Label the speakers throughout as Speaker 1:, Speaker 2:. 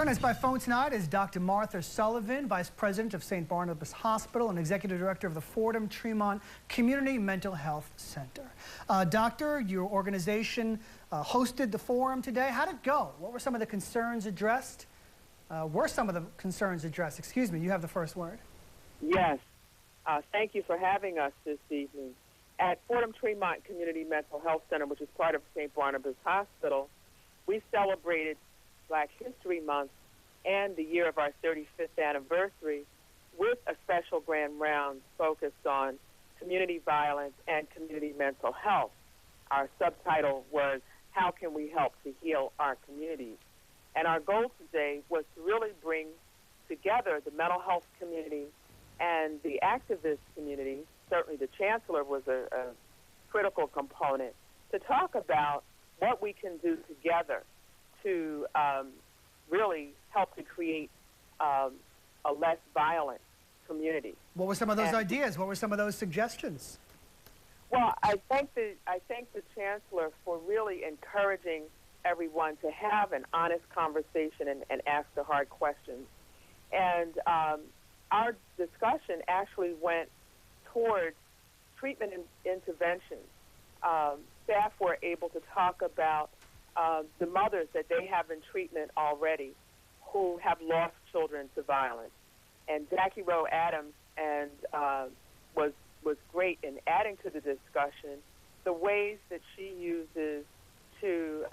Speaker 1: Joining us by phone tonight is Dr. Martha Sullivan, Vice President of St. Barnabas Hospital and Executive Director of the Fordham-Tremont Community Mental Health Center. Doctor, your organization hosted the forum today. How did it go? What were some of the concerns addressed? Excuse me, you have the first word.
Speaker 2: Yes. Thank you for having us this evening. At Fordham-Tremont Community Mental Health Center, which is part of St. Barnabas Hospital, we celebrated Black History Month and the year of our 35th anniversary with a special grand round focused on community violence and community mental health. Our subtitle was, "How Can We Help to Heal Our Communities?" And our goal today was to really bring together the mental health community and the activist community. Certainly the chancellor was a critical component to talk about what we can do together to really help to create a less violent community.
Speaker 1: What were some of those ideas? What were some of those suggestions?
Speaker 2: Well, I thank the chancellor for really encouraging everyone to have an honest conversation and ask the hard questions. And our discussion actually went towards treatment and intervention. Staff were able to talk about the mothers that they have in treatment already who have lost children to violence. And Jackie Rowe Adams was great in adding to the discussion the ways that she uses to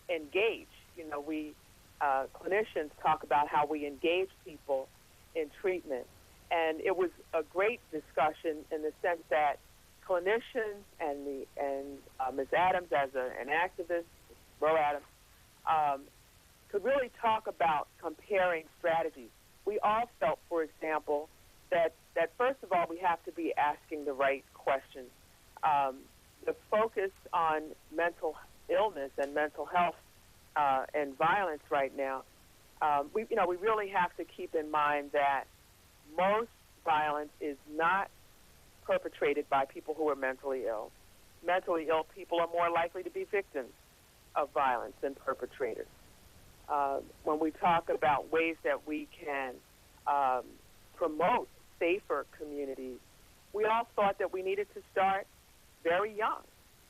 Speaker 2: engage. You know, we clinicians talk about how we engage people in treatment. And it was a great discussion in the sense that clinicians and Ms. Adams as an activist, Rowe Adams, could really talk about comparing strategies. We all felt, for example, that first of all, we have to be asking the right questions. The focus on mental illness and mental health and violence right now, we really have to keep in mind that most violence is not perpetrated by people who are mentally ill. Mentally ill people are more likely to be victims of violence than perpetrators. When we talk about ways that we can promote safer communities, we all thought that we needed to start very young.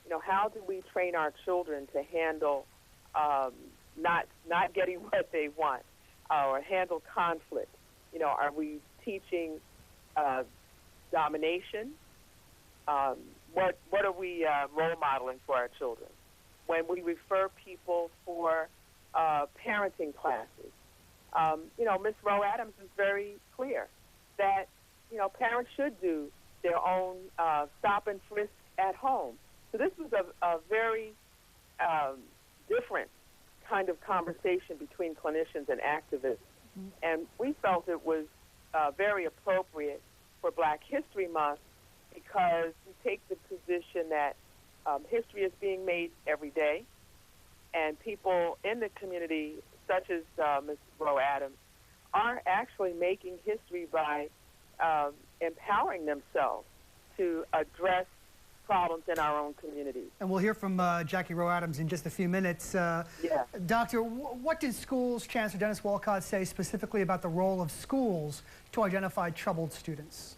Speaker 2: You know, how do we train our children to handle not getting what they want or handle conflict? You know, are we teaching domination? What are we role modeling for our children? When we refer people for parenting classes, Ms. Rowe Adams is very clear that, parents should do their own stop and frisk at home. So this was a very different kind of conversation between clinicians and activists. Mm-hmm. And we felt it was very appropriate for Black History Month because we take the position that history is being made every day, and people in the community, such as Ms. Rowe Adams, are actually making history by empowering themselves to address problems in our own communities.
Speaker 1: And we'll hear from Jackie Rowe Adams in just a few minutes.
Speaker 2: Yeah.
Speaker 1: Doctor, what did schools, Chancellor Dennis Walcott, say specifically about the role of schools to identify troubled students?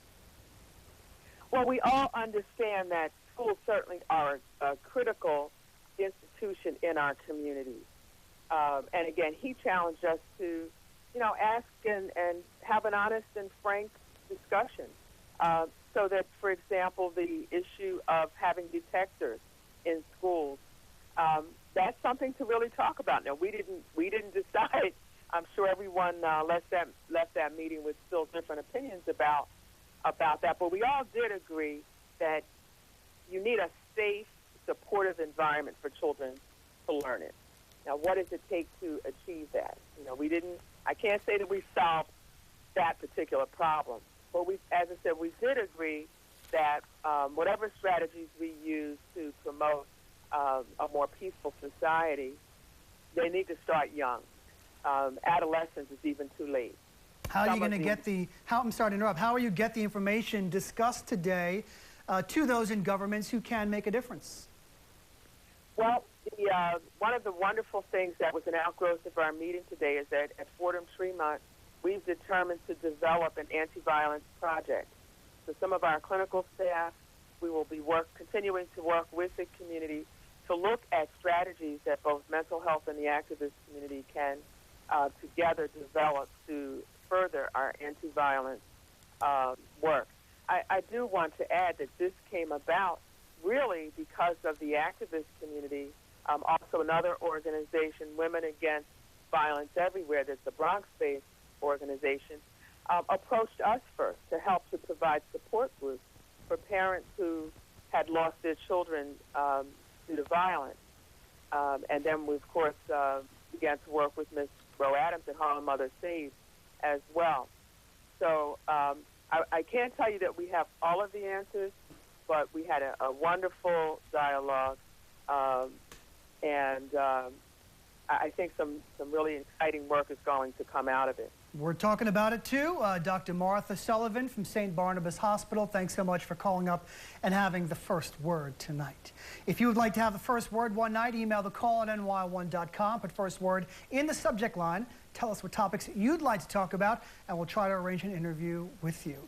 Speaker 2: Well, we all understand that schools certainly are a critical institution in our communities. And again, he challenged us to, ask and have an honest and frank discussion. So that, for example, the issue of having detectors in schools, that's something to really talk about. Now, we didn't decide. I'm sure everyone left that meeting with still different opinions about that. But we all did agree that you need a safe, supportive environment for children to learn it. Now, what does it take to achieve that? I can't say that we solved that particular problem. But as I said, we did agree that whatever strategies we use to promote a more peaceful society, they need to start young. Adolescence is even too late.
Speaker 1: How are you going to get I'm sorry to interrupt, how will you get the information discussed today to those in governments who can make a difference?
Speaker 2: Well, One of the wonderful things that was an outgrowth of our meeting today is that at Fordham Tremont, we've determined to develop an anti-violence project. So some of our clinical staff, we will be continuing to work with the community to look at strategies that both mental health and the activist community can together develop to further our anti-violence work. I do want to add that this came about really because of the activist community. Also another organization, Women Against Violence Everywhere, that's a Bronx-based organization, approached us first to help to provide support groups for parents who had lost their children due to violence. And then we, of course, began to work with Ms. Roe Adams at Harlem Mother Saves as well. So I can't tell you that we have all of the answers, but we had a wonderful dialogue, and I think some really exciting work is going to come out of it.
Speaker 1: We're talking about it too. Dr. Martha Sullivan from St. Barnabas Hospital, thanks so much for calling up and having the first word tonight. If you would like to have the first word one night, email the call at NY1.com. Put first word in the subject line. Tell us what topics you'd like to talk about, and we'll try to arrange an interview with you.